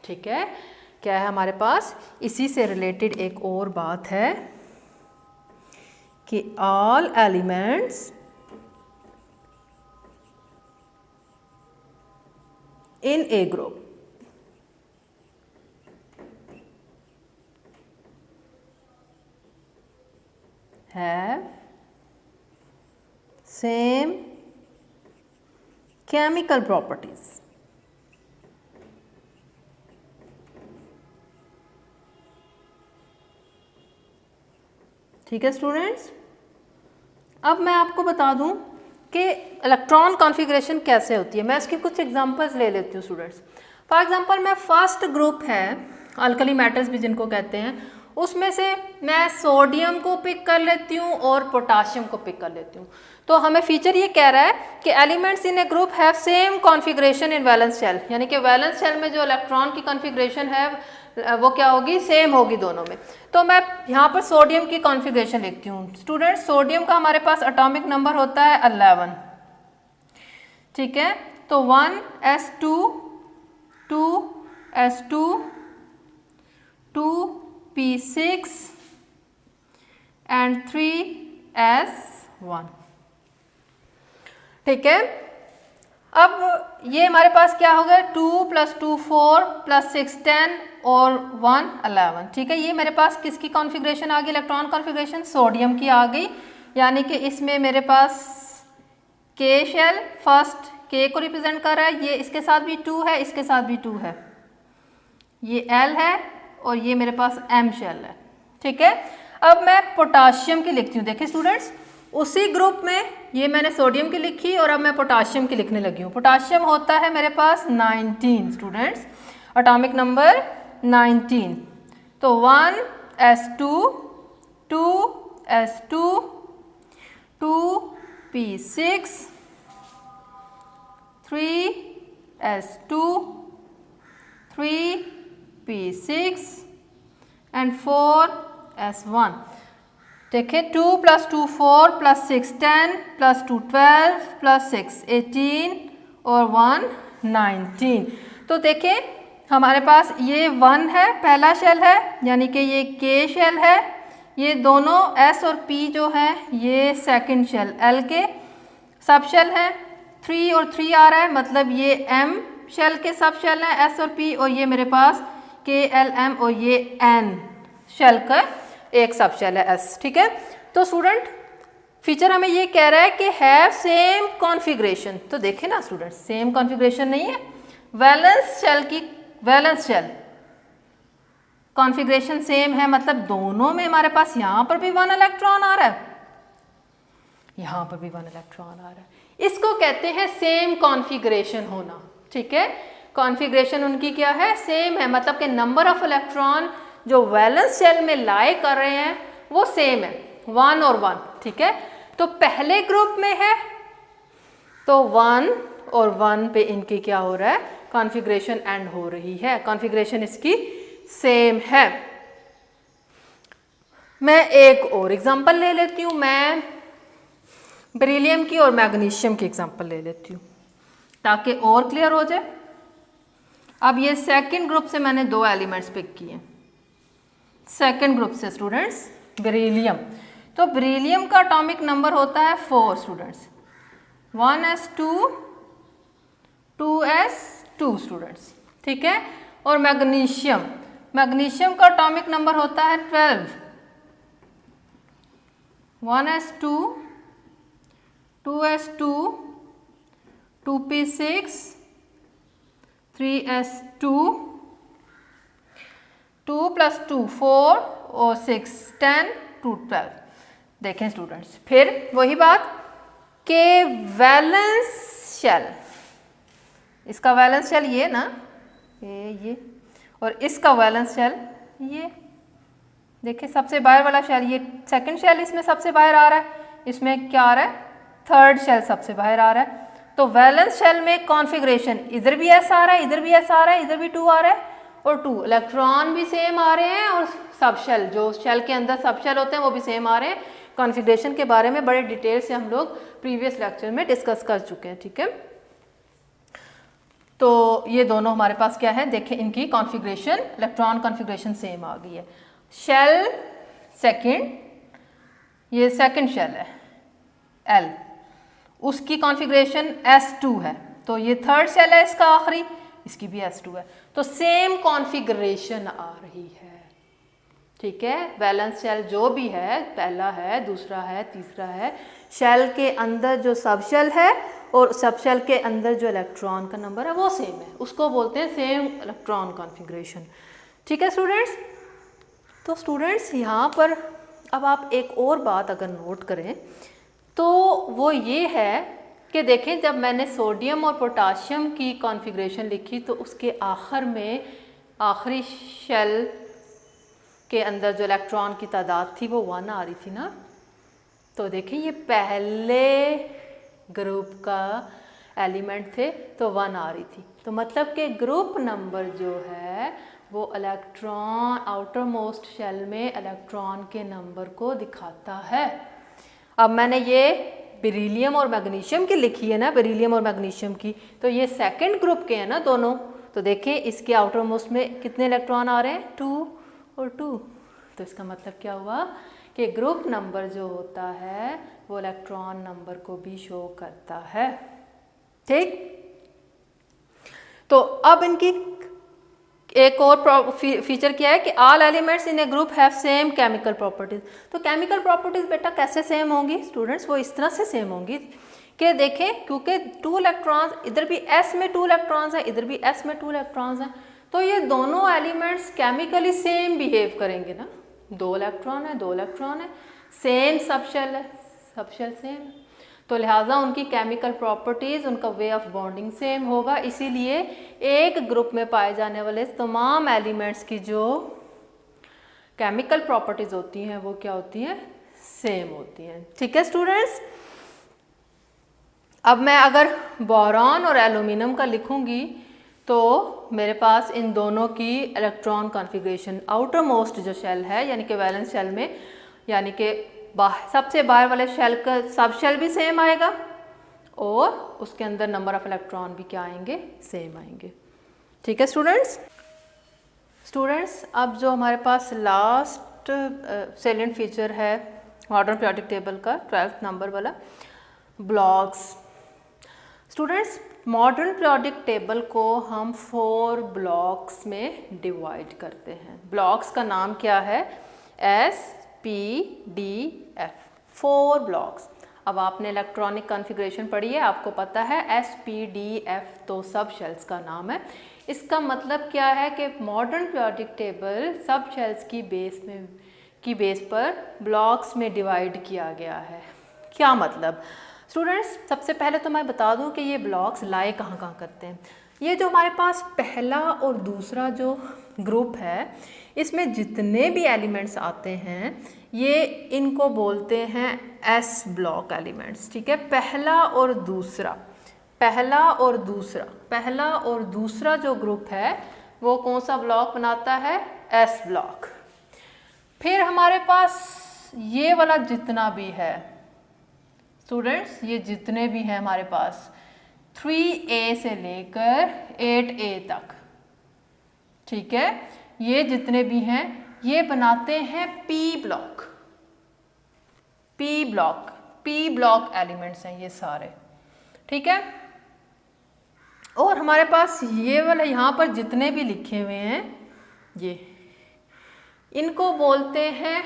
ठीक है। क्या है हमारे पास? इसी से रिलेटेड एक और बात है कि all elements in a group have same chemical properties. ठीक है स्टूडेंट्स। अब मैं आपको बता दूं कि इलेक्ट्रॉन कॉन्फ़िगरेशन कैसे होती है। मैं इसकी कुछ एग्जांपल्स ले लेती हूँ स्टूडेंट्स। फॉर एग्जांपल मैं फर्स्ट ग्रुप है अल्कली मेटल्स भी जिनको कहते हैं, उसमें से मैं सोडियम को पिक कर लेती हूँ और पोटाशियम को पिक कर लेती हूँ। तो हमें फीचर ये कह रहा है कि elements in a group have same configuration in valence shell, यानी कि वैलेंस शेल में जो इलेक्ट्रॉन की कॉन्फ़िगरेशन है वो क्या होगी? सेम होगी दोनों में। तो मैं यहाँ पर सोडियम की कॉन्फ़िगरेशन लिखती हूँ स्टूडेंट। सोडियम का हमारे पास एटॉमिक नंबर होता है 11, ठीक है। तो 1s2 2s2 2p6 and 3s1, ठीक है। अब ये हमारे पास क्या हो गया? 2 + 2 4 + 6 10 और 1 11, ठीक है। ये मेरे पास किसकी कॉन्फ़िगरेशन आ गई? इलेक्ट्रॉन कॉन्फ़िगरेशन सोडियम की आ गई, यानी कि इसमें मेरे पास K शेल फर्स्ट K को रिप्रेजेंट कर रहा है, ये इसके साथ भी 2 है, इसके साथ भी 2 है, ये L है और ये मेरे पास M शेल है, ठीक है। अब मैं पोटाशियम की लिखती हूँ। देखिए स्टूडेंट्स, उसी ग्रुप में ये मैंने सोडियम की लिखी और अब मैं पोटाशियम की लिखने लगी हूँ। पोटाशियम होता है मेरे पास 19 स्टूडेंट्स, एटॉमिक नंबर 19। तो 1s2 2s2 2p6 3s2 3p6 and 4s1। देखिए 2 + 2 4 + 6 10 + 2 12 + 6 18 और 1 19। तो देखिए हमारे पास ये 1 है, पहला शेल है, यानी कि ये K शेल है। ये दोनों S और P जो है ये सेकंड शेल L के सब शेल हैं। 3 और 3 आ रहा है, मतलब ये M शेल के सब शेल हैं S और P, और ये मेरे पास K L M और ये N शेल का एक सब शेल है S, ठीक है। तो स्टूडेंट फीचर हमें ये कह रहा है कि हैव सेम कॉन्फ़िगरेशन। तो देखें ना स्टूडेंट्स, सेम कॉन्फ़िगरेशन नहीं है। वैलेंस शेल कॉन्फ़िगरेशन सेम है, मतलब दोनों में हमारे पास यहाँ पर भी 1 इलेक्ट्रॉन आ रहा है, यहाँ पर भी 1 इलेक्ट्रॉन आ रहा है। इसको कहते हैं सेम कॉन्फ़िगरेशन होना। ठीक है, कॉन्फ़िगरेशन उनकी क्या है, सेम है, मतलब कि नंबर ऑफ इलेक्ट्रॉन जो वैलेंस शेल में लाई कर रहे हैं वो सेम है, 1 और 1। ठीक है, तो पहले ग्रुप में है तो 1 और 1 पे इनकी क्या हो रहा है, कॉन्फ़िगरेशन एंड हो रही है, कॉन्फ़िगरेशन इसकी सेम है। मैं एक और एग्जांपल ले लेती हूँ, मैं बेरिलियम की और मैग्नीशियम की एग्जांपल ले लेती हूँ ताकि और क्लियर हो जाए। अब ये सेकंड ग्रुप से मैंने 2 एलिमेंट्स पिक किए, सेकंड ग्रुप से स्टूडेंट्स बेरिलियम। तो बेरिलियम का एटॉमिक नंबर होता है 4 स्टूडेंट्स, 1s2 2s2 स्टूडेंट्स। ठीक है, और मैग्नीशियम का एटॉमिक नंबर होता है 12, 1s2 2s2 2p6 3s2 2 + 2 4 और 6 10 2 12। देखें स्टूडेंट्स, फिर वही बात कि वैलेंस शेल, इसका वैलेंस शेल ये ना, ये और इसका वैलेंस शेल ये। देखिए सबसे बाहर वाला शेल, ये सेकंड शेल इसमें सबसे बाहर आ रहा है, इसमें क्या आ रहा है, थर्ड शेल सबसे बाहर आ रहा है। तो वैलेंस शेल में कॉन्फ़िगरेशन इधर भी ऐसा आ रहा है, इधर भी ऐसा आ रहा है, इधर भी 2 आ रहा है और 2 इलेक्ट्रॉन भी सेम आ रहे हैं और सब शेल, जो शेल के अंदर सब शेल होते हैं वो भी सेम आ रहे हैं। कॉन्फ़िगरेशन के बारे में बड़े डिटेल से हम लोग प्रीवियस लेक्चर में डिस्कस कर चुके हैं। ठीक है, तो ये दोनों हमारे पास क्या है, देखें इनकी कॉन्फ़िगरेशन, इलेक्ट्रॉन कॉन्फ़िगरेशन सेम आ गई है। शेल सेकंड, ये सेकंड शेल है L, उसकी कॉन्फ़िगरेशन S2 है, तो ये थर्ड शेल है इसका आखिरी, इसकी भी S2 है, तो सेम कॉन्फ़िगरेशन आ रही है। ठीक है, वैलेंस शेल जो भी है, पहला है, दूसरा है, तीसरा है, शेल के अंदर जो सब शेल है और सब शेल के अंदर जो इलेक्ट्रॉन का नंबर है वो सेम है, उसको बोलते हैं सेम इलेक्ट्रॉन कॉन्फ़िगरेशन। ठीक है स्टूडेंट्स, तो स्टूडेंट्स यहाँ पर अब आप एक और बात अगर नोट करें तो वो ये है कि देखें, जब मैंने सोडियम और पोटाशियम की कॉन्फ़िगरेशन लिखी तो उसके आखिर में आखिरी शेल के अंदर जो इलेक्ट्रॉन की तादाद थी वो 1 आ रही थी ना। तो देखें ये पहले ग्रुप का एलिमेंट थे तो 1 आ रही थी, तो मतलब कि ग्रुप नंबर जो है वो इलेक्ट्रॉन आउटर मोस्ट शेल में इलेक्ट्रॉन के नंबर को दिखाता है। अब मैंने ये बेरिलियम और मैग्नीशियम की लिखी है ना, बेरिलियम और मैग्नीशियम की, तो ये सेकंड ग्रुप के हैं ना दोनों। तो देखें इसके आउटर मोस्ट में कितने इलेक्ट्रॉन आ रहे हैं, 2 और 2। तो इसका मतलब क्या हुआ कि ग्रुप नंबर जो होता है वो इलेक्ट्रॉन नंबर को भी शो करता है। ठीक, तो अब इनकी एक और फीचर क्या है कि all elements in a group have same chemical properties. तो केमिकल प्रॉपर्टीज बेटा कैसे सेम होंगी स्टूडेंट्स, वो इस तरह से सेम होंगी कि देखें, क्योंकि 2 इलेक्ट्रॉन्स, इधर भी S में 2 इलेक्ट्रॉन्स हैं, इधर भी S में 2 इलेक्ट्रॉन्स हैं, तो ये दोनों एलिमेंट्स केमिकली सेम बिहेव करेंगे ना। 2 इलेक्ट्रॉन है, 2 इलेक्ट्रॉन है, सेम सब शेल है, सब शेल सेम है, तो लिहाजा उनकी केमिकल प्रॉपर्टीज़, उनका वे ऑफ बॉन्डिंग सेम होगा। इसीलिए एक ग्रुप में पाए जाने वाले तमाम एलिमेंट्स की जो केमिकल प्रॉपर्टीज़ होती हैं वो क्या होती हैं, सेम होती हैं। ठीक है स्टूडेंट्स, अब मैं अगर बोरॉन और एल्यूमिनियम का लिखूंगी तो मेरे पास इन दोनों की इलेक्ट्रॉन कॉन्फ़िगरेशन आउटर मोस्ट जो शेल है यानी कि वैलेंस शेल में, यानी कि सबसे बाहर वाले शेल का सब शेल भी सेम आएगा और उसके अंदर नंबर ऑफ इलेक्ट्रॉन भी क्या आएंगे, सेम आएंगे। ठीक है स्टूडेंट्स, अब जो हमारे पास लास्ट सैलिएंट फीचर है मॉडर्न पीरियोडिक टेबल का 12th नंबर वाला, blocks. Students, modern periodic table को हम 4 ब्लॉक्स में डिवाइड करते हैं। ब्लॉक्स का नाम क्या है, S P D F, 4 blocks. अब आपने इलेक्ट्रॉनिक कॉन्फ़िगरेशन पढ़ी है, आपको पता है SPDF तो सब शेल्स का नाम है। इसका मतलब क्या है कि मॉडर्न पीरियोडिक टेबल सब शेल्स की बेस पर ब्लॉक्स में डिवाइड किया गया है। क्या मतलब स्टूडेंट्स, सबसे पहले तो मैं बता दूं कि ये ब्लॉक्स लाए कहाँ कहाँ करते हैं। ये जो हमारे पास पहला और दूसरा जो ग्रुप है, इसमें जितने भी एलिमेंट्स आते हैं ये इनको बोलते हैं एस ब्लॉक एलिमेंट्स, ठीक है। पहला और दूसरा जो ग्रुप है वो कौन सा ब्लॉक बनाता है, एस ब्लॉक। फिर हमारे पास ये वाला जितना भी है स्टूडेंट्स, ये जितने भी हैं हमारे पास 3A से लेकर 8A तक, ठीक है, ये जितने भी हैं ये बनाते हैं पी ब्लॉक एलिमेंट्स हैं ये सारे, ठीक है। और हमारे पास ये वाला यहाँ पर जितने भी लिखे हुए हैं ये, इनको बोलते हैं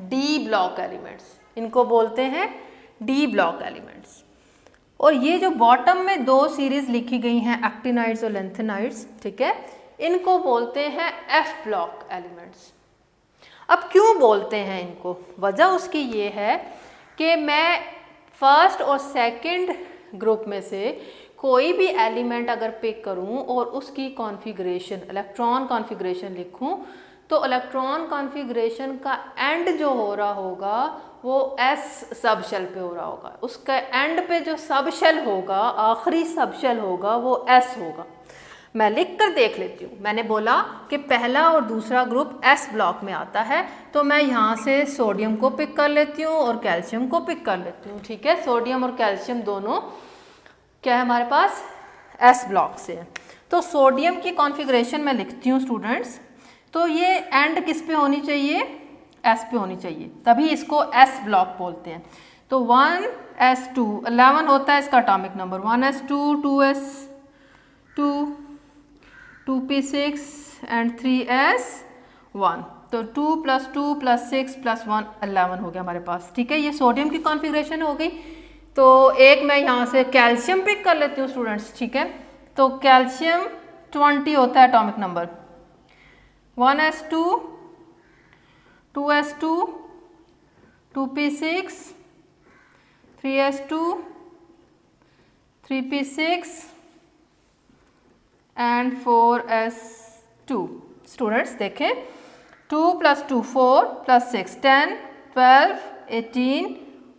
डी ब्लॉक एलिमेंट्स, और ये जो बॉटम में दो सीरीज लिखी गई हैं एक्टिनाइड्स और लेंथेनाइड्स, ठीक है, इनको बोलते हैं एफ ब्लॉक एलिमेंट्स। अब क्यों बोलते हैं इनको, वजह उसकी ये है कि मैं फर्स्ट और सेकंड ग्रुप में से कोई भी एलिमेंट अगर पिक करूं और उसकी कॉन्फ़िगरेशन इलेक्ट्रॉन कॉन्फ़िगरेशन लिखूं तो इलेक्ट्रॉन कॉन्फ़िगरेशन का एंड जो हो रहा होगा वो एस सब शेल पे हो रहा होगा, उसका एंड पे जो सब शेल होगा, आखिरी सब शेल होगा वो एस होगा। मैं लिख कर देख लेती हूँ। मैंने बोला कि पहला और दूसरा ग्रुप एस ब्लॉक में आता है, तो मैं यहाँ से सोडियम को पिक कर लेती हूँ और कैल्शियम को पिक कर लेती हूँ, ठीक है। सोडियम और कैल्शियम दोनों क्या है हमारे पास, एस ब्लॉक से है। तो सोडियम की कॉन्फ़िगरेशन मैं लिखती हूँ स्टूडेंट्स, तो ये एंड किस पे होनी चाहिए, एस पे होनी चाहिए, तभी इसको एस ब्लॉक बोलते हैं। तो 1s2 11 होता है इसका atomic number, 1s2 2s2 2p6 and 3s1, तो 2 + 2 + 6 + 1 11 हो गया हमारे पास, ठीक है। ये सोडियम की कॉन्फ़िगरेशन हो गई। तो एक मैं यहाँ से कैल्शियम पिक कर लेती हूँ स्टूडेंट्स, ठीक है। तो कैल्शियम 20 होता है atomic number, 1s2 2s2 2p6 3s2 3p6 and 4s2। Students देखें, 2 + 2 4 + 6 10 12 18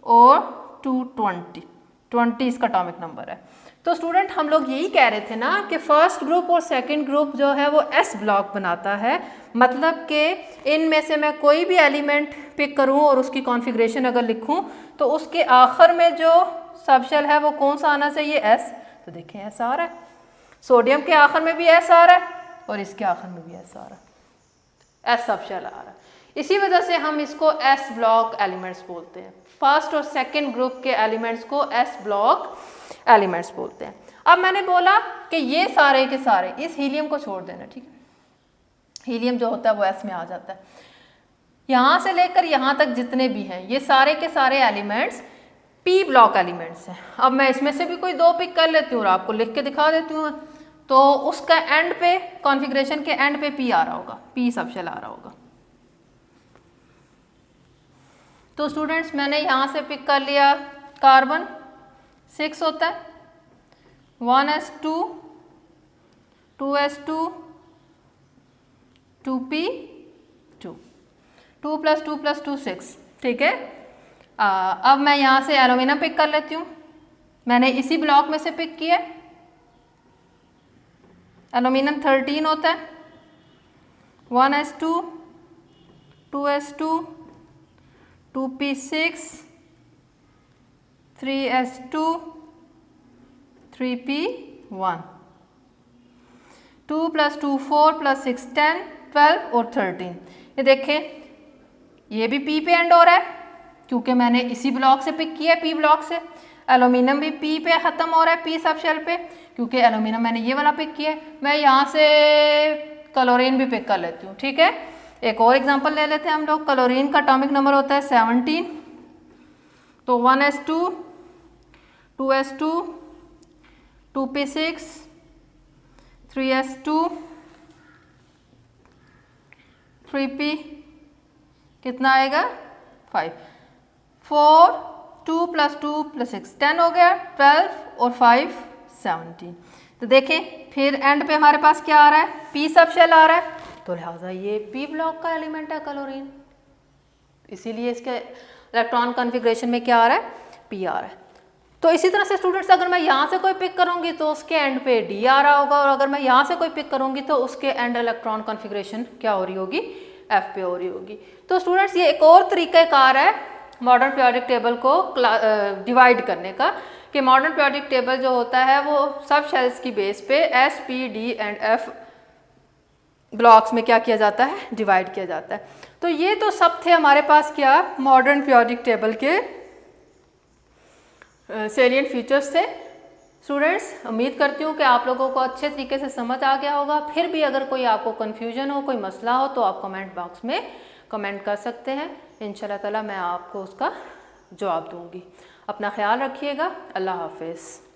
और 2 20 इसका एटॉमिक नंबर है। तो स्टूडेंट हम लोग यही कह रहे थे ना कि फर्स्ट ग्रुप और सेकंड ग्रुप जो है वो एस ब्लॉक बनाता है, मतलब कि इनमें से मैं कोई भी एलिमेंट पिक करूं और उसकी कॉन्फ़िगरेशन अगर लिखूं तो उसके आखिर में जो सब शेल है वो कौन सा आना चाहिए, एस। तो देखें एस आ रहा है, सोडियम के आखिर में भी एस आ रहा है और इसके आखिर में भी एस आ रहा है, एस सब शेल आ रहा है। इसी वजह से हम इसको एस ब्लॉक एलिमेंट्स बोलते हैं। फर्स्ट और सेकंड ग्रुप के एलिमेंट्स को एस ब्लॉक एलिमेंट्स बोलते हैं। अब मैंने बोला कि ये सारे के सारे, इस हीलियम को छोड़ देना, ठीक है, हीलियम जो होता है वो एस में आ जाता है। यहाँ से लेकर यहाँ तक जितने भी हैं ये सारे के सारे एलिमेंट्स पी ब्लॉक एलिमेंट्स हैं। अब मैं इसमें से भी कोई दो पिक कर लेती हूँ और आपको लिख के दिखा देती हूँ, तो उसका एंड पे कॉन्फ़िगरेशन के एंड पे पी आ रहा होगा, पी सब शेल आ रहा होगा। तो स्टूडेंट्स मैंने यहाँ से पिक कर लिया कार्बन 6 होता है, 1s2 2s2 2p2 2 + 2 + 2 6, ठीक है। अब मैं यहाँ से एल्यूमिनियम पिक कर लेती हूँ, मैंने इसी ब्लॉक में से पिक किया। एल्यूमिनियम 13 होता है, 1s2 2s2 2p6 3s2 3p1, 2 + 2 4 + 6 10 12 और 13। ये देखें ये भी पी पे एंड हो रहा है क्योंकि मैंने इसी ब्लॉक से पिक किया है, पी ब्लॉक से। एल्यूमिनियम भी पी पे ख़त्म हो रहा है, पी सब शेल पे, क्योंकि एल्यूमिनियम मैंने ये वाला पिक किया है। मैं यहाँ से क्लोरीन भी पिक कर लेती हूँ, ठीक है। एक और एग्जांपल ले लेते हैं हम लोग। क्लोरीन का एटॉमिक नंबर होता है 17, तो 1s2 2s2 2p6 3s2 3p कितना आएगा 5 4 2 + 2 + 6 10 हो गया 12 और 5 17। तो देखें फिर एंड पे हमारे पास क्या आ रहा है p सब शेल आ रहा है, तो लिहाजा ये p ब्लॉक का एलिमेंट है क्लोरीन, इसीलिए इसके इलेक्ट्रॉन कॉन्फ़िगरेशन में क्या आ रहा है p आ रहा है। तो इसी तरह से स्टूडेंट्स अगर मैं यहाँ से कोई पिक करूँगी तो उसके एंड पे d आ रहा होगा, और अगर मैं यहाँ से कोई पिक करूँगी तो उसके एंड इलेक्ट्रॉन कॉन्फ़िगरेशन क्या हो रही होगी f पे हो रही होगी। तो स्टूडेंट्स ये एक और तरीक़ाकार है मॉडर्न पीरियोडिक टेबल को डिवाइड करने का, कि मॉडर्न पीरियोडिक टेबल जो होता है वो सब शेल्स की बेस पे S, P, D and F blocks में क्या किया जाता है डिवाइड किया जाता है। तो ये तो सब थे हमारे पास क्या मॉडर्न पीरियोडिक टेबल के सेलिएंट फीचर्स थे। स्टूडेंट्स उम्मीद करती हूँ कि आप लोगों को अच्छे तरीके से समझ आ गया होगा। फिर भी अगर कोई आपको कन्फ्यूजन हो, कोई मसला हो तो आप कमेंट बॉक्स में कमेंट कर सकते हैं, इंशाल्लाह ताला मैं आपको उसका जवाब दूँगी। अपना ख्याल रखिएगा, अल्लाह हाफिज़।